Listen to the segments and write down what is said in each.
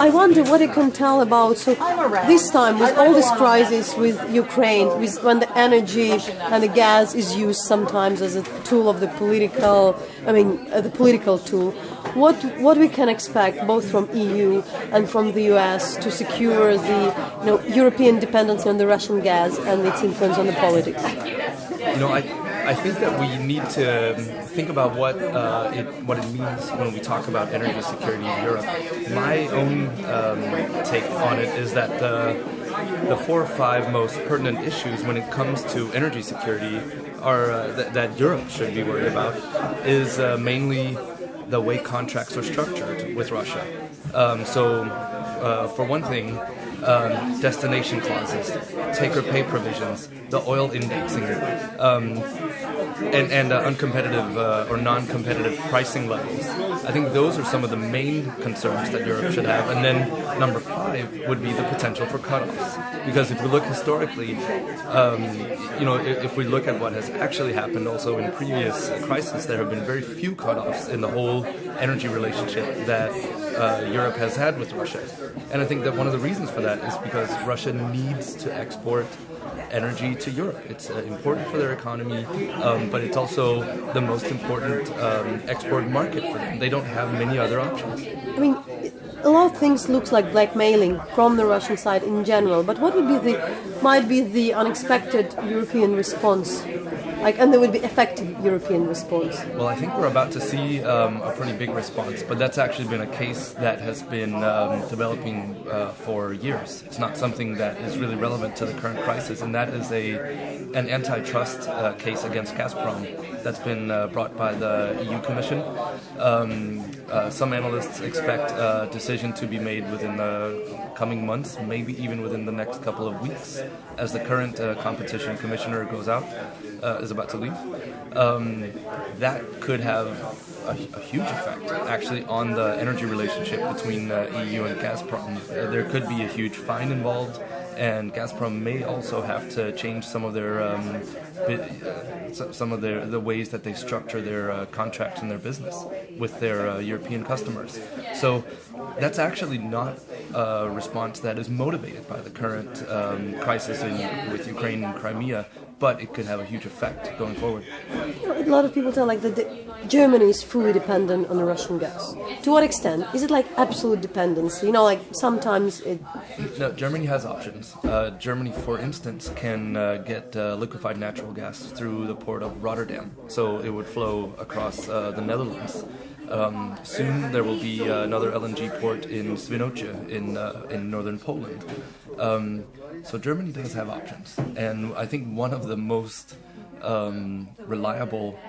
I wonder what it can tell about, so this time with all this crisis with Ukraine, when the energy and the gas is used sometimes as a tool of the political tool, what we can expect both from EU and from the US to secure the European dependency on the Russian gas and its influence on the politics? I think that we need to think about what it means when we talk about energy security in Europe. My own take on it is that the 4 or 5 most pertinent issues when it comes to energy security are that Europe should be worried about is mainly the way contracts are structured with Russia. For one thing, destination clauses, take-or-pay provisions, the oil indexing, and uncompetitive or non-competitive pricing levels. I think those are some of the main concerns that Europe should have. And then number 5 would be the potential for cutoffs. Because if we look historically, if we look at what has actually happened also in previous crises, there have been very few cutoffs in the whole energy relationship that Europe has had with Russia. And I think that one of the reasons for that is because Russia needs to export energy to Europe. It's important for their economy, but it's also the most important export market for them. They don't have many other options. I mean, a lot of things looks like blackmailing from the Russian side in general, but what would be might be the unexpected European response? And there would be effective European response. Well, I think we're about to see a pretty big response, but that's actually been a case that has been developing for years. It's not something that is really relevant to the current crisis, and that is an antitrust case against Gazprom that's been brought by the EU Commission. Some analysts expect a decision to be made within the coming months, maybe even within the next couple of weeks, as the current competition commissioner goes out. Is about to leave. That could have a huge effect, actually, on the energy relationship between the EU and Gazprom. There could be a huge fine involved, and Gazprom may also have to change some of their the ways that they structure their contracts and their business with their European customers. So that's actually not a response that is motivated by the current crisis with Ukraine and Crimea, but it could have a huge effect going forward. A lot of people tell that Germany is fully dependent on the Russian gas. To what extent? Is it like absolute dependency? Sometimes it... No, Germany has options. Germany, for instance, can get liquefied natural gas through the port of Rotterdam, so it would flow across the Netherlands. Soon there will be another LNG port in Świnoujście in northern Poland. So Germany does have options, and I think one of the most reliable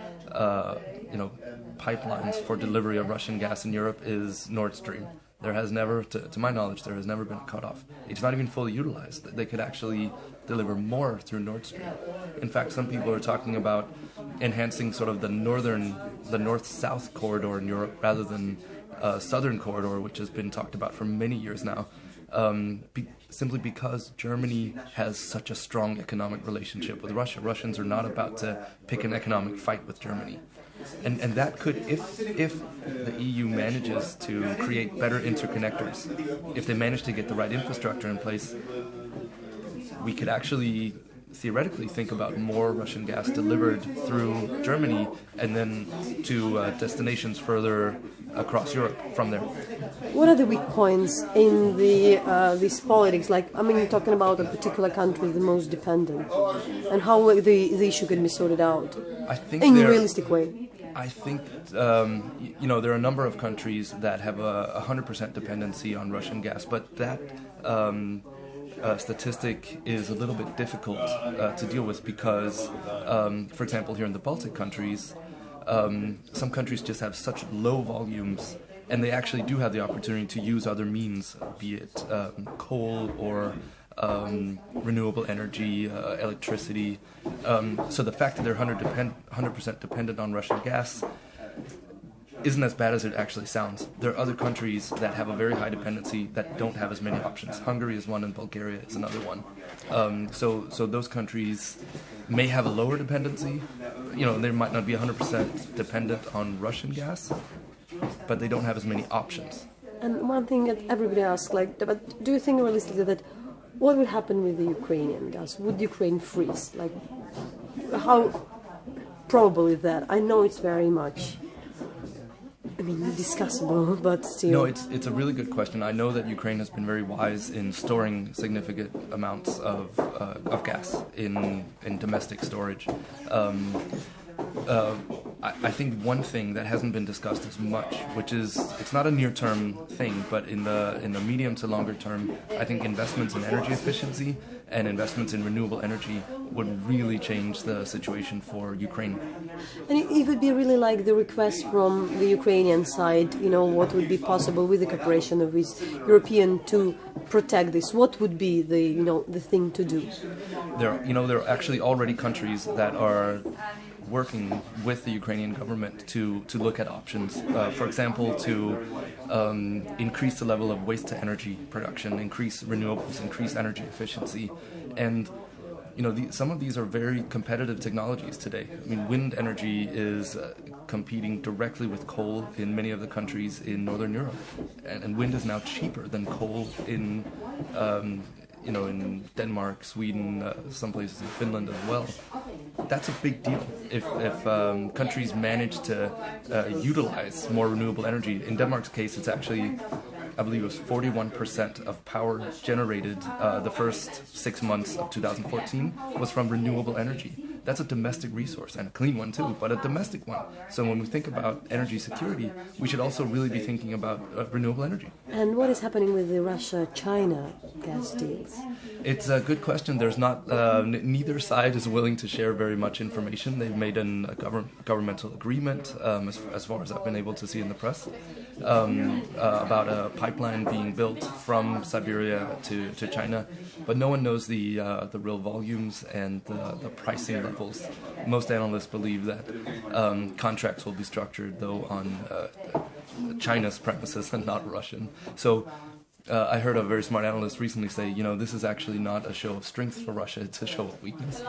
pipelines for delivery of Russian gas in Europe is Nord Stream. There has never, to my knowledge, there has never been a cutoff. It's not even fully utilized. They could actually deliver more through Nord Stream. In fact, some people are talking about enhancing sort of the north-south corridor in Europe rather than southern corridor, which has been talked about for many years now. Simply because Germany has such a strong economic relationship with Russia. Russians are not about to pick an economic fight with Germany. And that could, if the EU manages to create better interconnectors, if they manage to get the right infrastructure in place, we could actually theoretically think about more Russian gas delivered through Germany and then to destinations further across Europe from there. What are the weak points in these politics? Talking about a particular country, the most dependent, and how the issue can be sorted out in a realistic way. I think, there are a number of countries that have a 100% dependency on Russian gas, but that statistic is a little bit difficult to deal with because, for example, here in the Baltic countries, some countries just have such low volumes, and they actually do have the opportunity to use other means, be it coal or renewable energy, electricity. So the fact that they're 100% dependent on Russian gas isn't as bad as it actually sounds. There are other countries that have a very high dependency that don't have as many options. Hungary is one and Bulgaria is another one. So those countries may have a lower dependency. They might not be 100% dependent on Russian gas, but they don't have as many options. And one thing that everybody asks, like, but do you think realistically that what would happen with the Ukrainian gas? Would Ukraine freeze? Like, how probable is that? I know it's very much, I mean, discussable, but still. No, it's a really good question. I know that Ukraine has been very wise in storing significant amounts of gas in domestic storage. I think one thing that hasn't been discussed as much, which is it's not a near-term thing, but in the medium to longer term, I think investments in energy efficiency and investments in renewable energy would really change the situation for Ukraine. And it would be really like the request from the Ukrainian side, you know, what would be possible with the cooperation of this European to protect this? What would be the, you know, the thing to do? There are actually already countries that are working with the Ukrainian government to look at options. For example, to increase the level of waste-to-energy production, increase renewables, increase energy efficiency. And, you know, some of these are very competitive technologies today. I mean, wind energy is competing directly with coal in many of the countries in Northern Europe. And wind is now cheaper than coal in Denmark, Sweden, some places in Finland as well. That's a big deal if countries manage to utilize more renewable energy. In Denmark's case, it's actually, I believe it was 41% of power generated the first 6 months of 2014 was from renewable energy. That's a domestic resource, and a clean one too, but a domestic one. So when we think about energy security, we should also really be thinking about renewable energy. And what is happening with the Russia-China gas deals? It's a good question. There's not, neither side is willing to share very much information. They've made a governmental agreement, as far as I've been able to see in the press, about a pipeline being built from Siberia to China, but no one knows the real volumes and the pricing levels. Most analysts believe that contracts will be structured, though, on China's premises and not Russian. So I heard a very smart analyst recently say, you know, this is actually not a show of strength for Russia, it's a show of weakness.